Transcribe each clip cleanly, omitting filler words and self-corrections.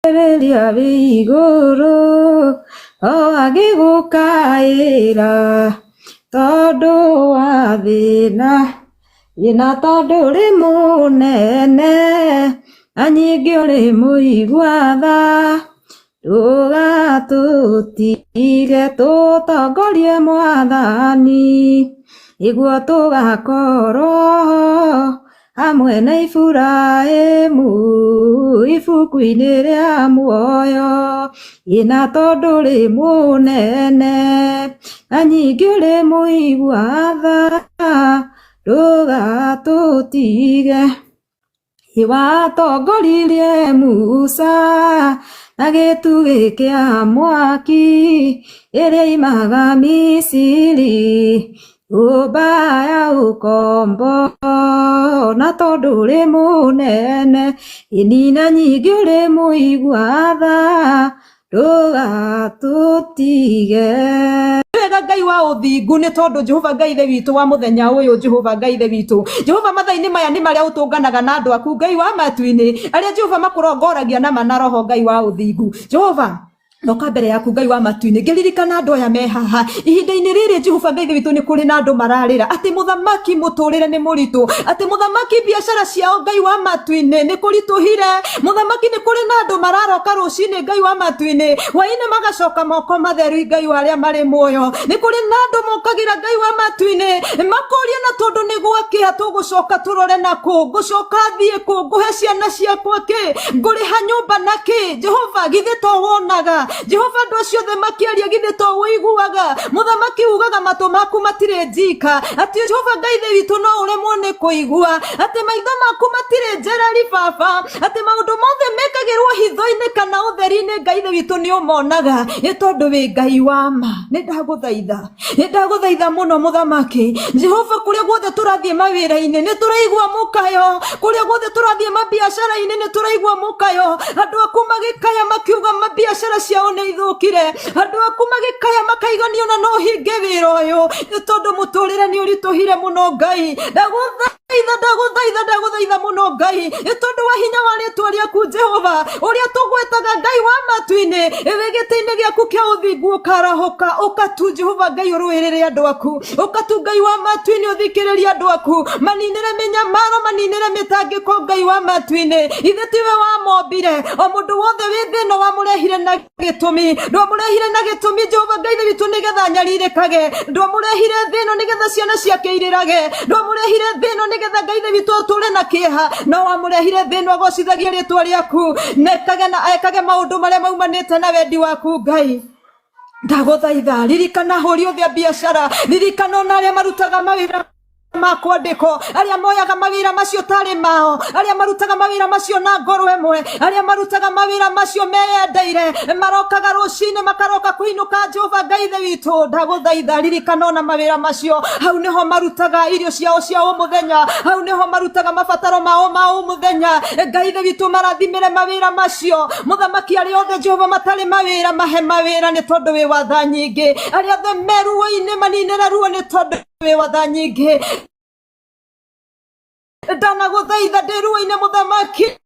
Ria vigoro o agigukaira tondu wa thina ina tondu ri munene anyingi uri muigua tha ndugatutige tutongorie mwathani iguo tugakorwo hamwe na Iburahĩmu ibuku-inĩ rĩa muoyo ina tondu ri munene na nyingi uri muigua tha ndugatutige iwatongoririe Musa na gĩtugĩ kĩa mwaki ĩrĩa imaga Misiri ubaya ukombo na tondu ri munene inina nyingi uri muigua tha ndugatutige. Ngai wa uthingu ni tondu Jehova Ngai ithe witu wa muthenya uyu Jehova Ngai ithe witu Jehova mathaini maya ni maria utunganaga na andu aku Ngai wa matu-ini aria Jehova makurongoragia na roho Ngai wa uthingu Jehova noka mbere yaku Ngai wa matu-ini ngiririkana andu aya me haha ihinda-ini riri Jehova Ngai ithe witu ni kuri na andu mararira ati muthamaki muturire ni muritu ati muthamaki biashara ciao Ngai wa matu-ini ni kurituhire muthamaki ni kuri na andu mararoka rucini Ngai wa matu-ini waine magacoka moko matheru Ngai wa aria mari muoyo ni kuri na andu mokagira Ngai wa matu-ini makuria na tondu ni gwakia tugucoka turore naku gucoka thie ku guhe ciana ciakwa ki nguriha nyumba naki Jehova githe to wonaga Jehova andu acio othe makiaria githe to wiguaga muthamaki ugaga matu maku matire njika ati Jehova Ngai ithe witu no uremwo ni kuigua ati maitho maku matire njerari baba ati maundu mothe mekagirwo hitho-ini kana utheri-ini Ngai ithe witu ni umonaga ni tondu wi Ngai wa ma ni ndaguthaitha muno muthamaki Jehova kuria guothe turathie mawira-ini ni turaigua mukayo kuria guothe turathie mabiacara-ini ni turaigua mukayo andu aku magikaya makiuga mabiacara ciao ni ithukire andu aku magikaya makaiganio na no hinge wira uyu ni tondu muturire ni urituhire muno Ngai ndaguthaitha muno Ngai ni tondu wa hinya wa ritwa riaku Jehova uria tugwetaga Ngai wa matu-ini giti-ini giaku kia uthingu ukarahoka ukatu Jehova Ngai uruirire andu aku ukatu Ngai wa matu-ini uthikiririe andu aku maninire minyamaro maninire mitangiko Ngai wa matu-ini ithe tiwe wa mombire o mundu wothe wi thino wamurehire na gitumi ndwamurehire na gitumi Jehova Ngai ithe witu nigetha nyaririkage ndwamurehire thino nigetha ciana ciake irirage ndwamurehire thino nigetha Ngai ithe witu ature na kieha no wamurehire thino agocithagie ritwa riaku nekage na ekage maundu maria maumanite na wendi waku Ngai ndaguthaitha ririkana huri othe biashara ririkana ona aria marutaga mawira makwandiko aria moyaga mawira macio tari mao aria marutaga mawira macio na ngoro emwe aria marutaga mawira macio meyendeire marokaga rucini makaroka kuinuka Jehova Ngai ithe witu ndaguthaitha ririkana ona mawira macio hau niho marutaga irio ciao cia umuthenya hau niho marutaga mabataro mao ma umuthenya Ngai ithe witu marathimire mawira macio muthamaki aria othe Jehova matari mawira mahe mawira ni tondu wi watha nyingi aria othe meruo-ini maninire ruo ni tondu wi watha nyingi ndanaguthaitha ndi ruo-ini muthamaki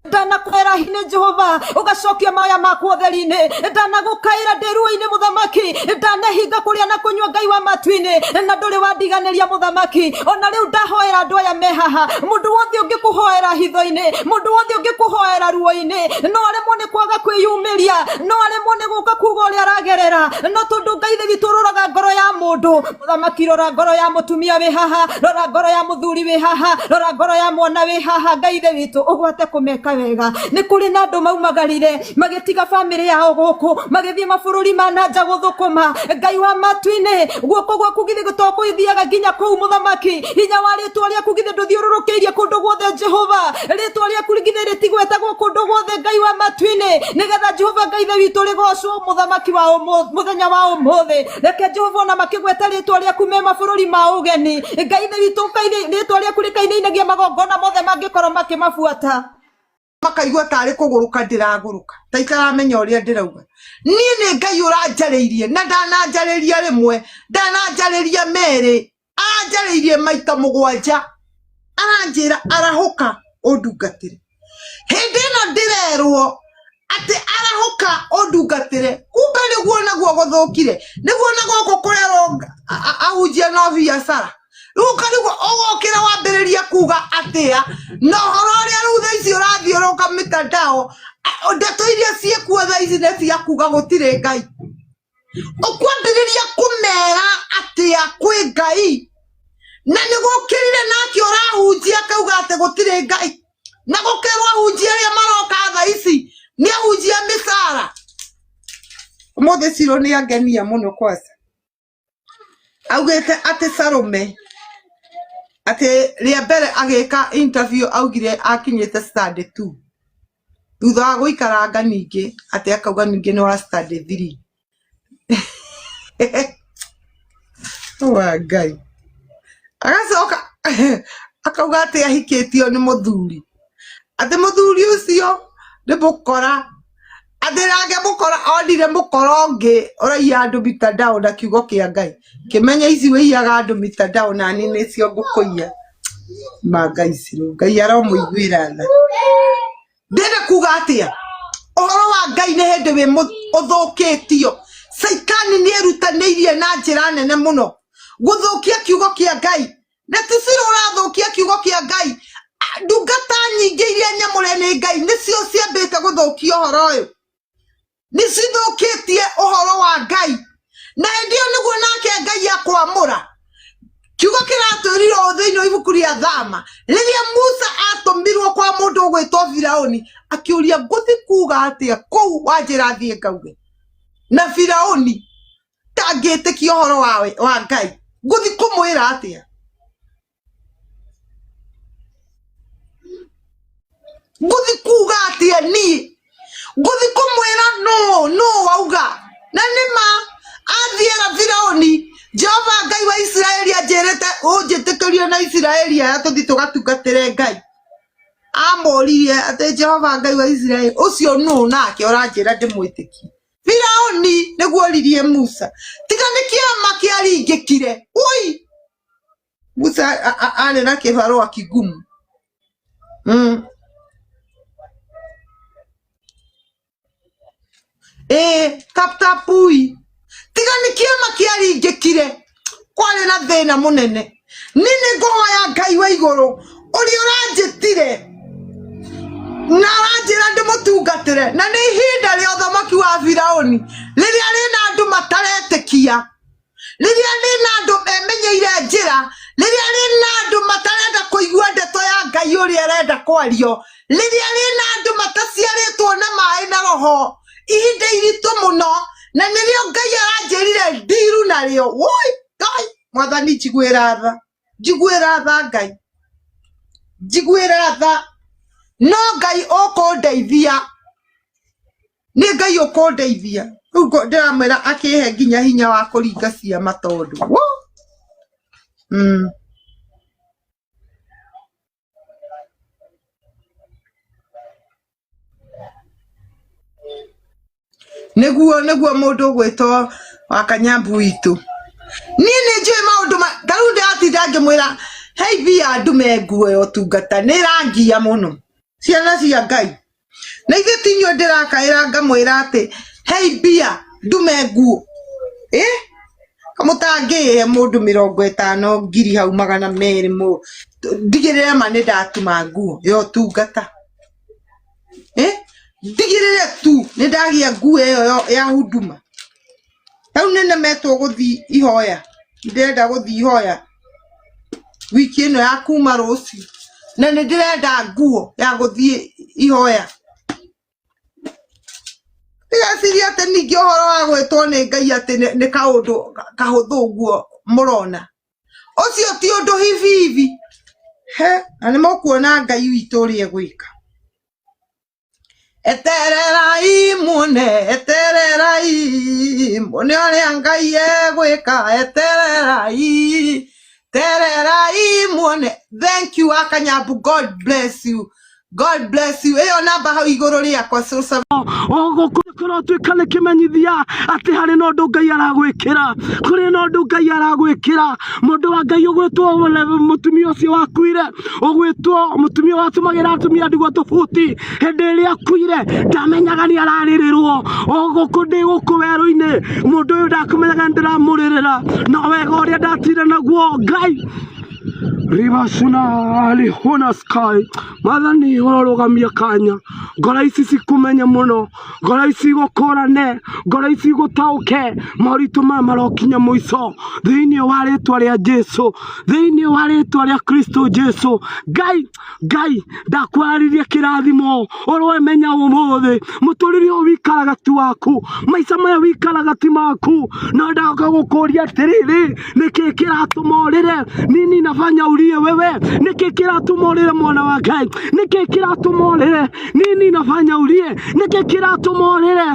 ndanakwera hine Jehova ugacokia maya maku utheri-ini ndanagukaira ndi ruo-ini muthamaki ndanahinga kuria na kunyua Ngai wa matu-ini na nduri wandiganiria muthamaki ona riu ndahoera andu aya me haha mundu wothe ungikuhoera hitho-ini mundu wothe ungikuhoera ruo-ini no aremwo ni kwaga kwiyumiria no aremwo ni guka kuga uria aragerera no tondu Ngai ithe witu roraga ngoro ya mundu muthamaki rora ngoro ya mutumia wi haha rora ngoro ya muthuri wi haha rora ngoro ya mwana wi haha Ngai ithe witu ugwate kumeka wega ni kuri na andu maumagarire magitiga family yao guku magithie mabururi ma nanja guthukuma Ngai wa matu-ini guoko gwaku githe gutoko ithiaga nginya kuu muthamaki hinya wa ritwa riaku githe nduthiururukiirie kundu guothe Jehova ritwa riaku githe ritigwetagwo kundu guothe Ngai wa matu-ini nigetha Jehova Ngai ithe witu rigocwo muthamaki wa muthenya wa umuthi reke Jehova ona makigweta ritwa riaku me mabururi ma ugeni Ngai ithe witu ritwa riaku rikainainagia magongona mothe mangikorwo makimabuata makaigua tari kuguruka ndiraguruka taikaramenya uria ndirauga nie ni Ngai uranjariirie na ndananjariria rimwe ndananjariria meri anjariirie maita mugwanja aranjira arahuka undungatire Hindi no ndirerwo ati arahoka ondungatire kumbe niguo naguo guthukire niguo naguo kurero ahunjia no biacara ruka niguo ogokira wambiriria kuga atia no horo ria ru thaici urathiuruka mitandao ndeto iria ciekuo thaici ne cia kuga gutire Ngai ukwambiriria kumera atia kwi Ngai na nigukirire nake urahunjia kauga ati gutire Ngai na gukerwa ahunjia ria maroka thaici ni ahunjia misara mothe ciro ni angenia muno kwasa augete ati Salome ati ria mbere agika interview augire akinyete study 2 thutha wa guikaranga ningi ati akauga ningi ni wa study 3 wa Ngai agacoka akauga ati ahikitio ni muthuri ati muthuri ucio ni mukora athirage mukora ondire mukora ungi uraiya andu mitandao na kiugo kia Ngai kimenya ici wiyaga andu mitandao na ni nicio ngukuiya Ngai ciro Ngai aromuiguira tha ndenda kuga atia uhoro wa Ngai ni hindi wi uthukitio Saitani ni erutaniirie na njira nene muno guthukia kiugo kia Ngai na ticiro urathukia kiugo kia Ngai ndungata nyingi iria nyamure ni Ngai nicio ciambite guthukia uhoro uyu nicithukitie uhoro wa Ngai na ndio niguo nake Ngai akwamura kiugo kiratwiriro thiini ibuku ria Thama riria Musa atumirwo kwa mundu gwitwo Firauni akiuria nguthi kuga atia kou wanjira thie ngauge na Firauni tangitikia uhoro wa Ngai nguthi kumwira atia nguthi kuga atia ni nguthi kumwira no wauga na nima athiera Firauni Jehova Ngai wa Israeli ajerete unjitikirio na Israeli aya tuthi tugatungatire Ngai amoririe ati Jehova Ngai wa Israeli ucio no nake uranjira ndimwitikie Firauni niguo ririe Musa tiga ni kiama kiaringikire ui Musa ane na kibarua kigumu taptapui tiga ni kiama kiaringikire kwari na thina munene nini ngoya Ngai wa iguru uri uranjitire na aranjira ndimutungatire na ni ihinda ria uthamaki wa Firauni riria rina andu mataretikia riria rina andu memenyeire njira riria rina andu matarenda kuigua ndeto ya Ngai uri arenda kwario riria rina andu mataciaritwo na mai na roho ihinda iritu muno na nirio Ngai aranjirire ndiru nario woi Ngai mwathani njiguira tha Ngai njiguira tha no Ngai ukundeithia ni Ngai ukundeithia ugo ndiramwira akihe nginya hinya wa kuringa ciama tondu neguo mundu gwitwo wa Kanyambu witu nini njui maundu darunde atinda ngimwira hei bia ndume nguo yo tungata ni rangia muno ciana cia Ngai na ithe tinyo ndirakaira ngamwira ati hei bia ndume nguo kamutangihe mundu 50,000 hau 200 ndigirire ma ni ndatuma nguo yo tungata ndigirire tu ni ndagia nguo yo ya huduma tau nene metwo guthi ihoya ndirenda guthi ihoya wiki ino ya kuma rucio na ni ndirenda nguo ya guthi ihoya tigasiria ati ningi uhoro wa gwitwo ni Ngai ati ni kaundu kahuthu guo murona ucio ti undu hivi na ni mukuona Ngai witu uri egwika etererai mune oria Ngai egwika etererai mune. Thank you Akanyambu, God bless you. God bless you. Eyo namba hau iguru riakwa Susa. Ogokora twikane kimenyithia ati hari no ndu Ngai aragwikira kuri no ndu Ngai aragwikira mundu wa Ngai ugwitwo mutumia ucio wakuire ugwitwo mutumia watumagira atumia ndigwa tubuti hindi iria akuire ndamenyaga ni araririrwo oguku ndi guku weru-ini mundu uyu ndakumenyaga ndiramuririra no wega uria ndatire naguo Ngai Ribasuna alihuna sky Madhani urogamia kanya Ngora ici cikumenya muno Ngora ici gukorane Ngora ici gutauke Maritu marokinya muico Thiini wa ritwa ria Jesu Thiini wa ritwa ria Kristo Jesu Ngai ndakwariria kirathimo urwemenya umuthi muturire wikaraga ti waku maica maya wikaraga ti maku no ndaka gukuria atiriri niki kiratumorire nini nafanya ulie wewe niki kiratumorire mwana wa Ngai niki kiratumorire nini nafanya ulie niki kiratumorire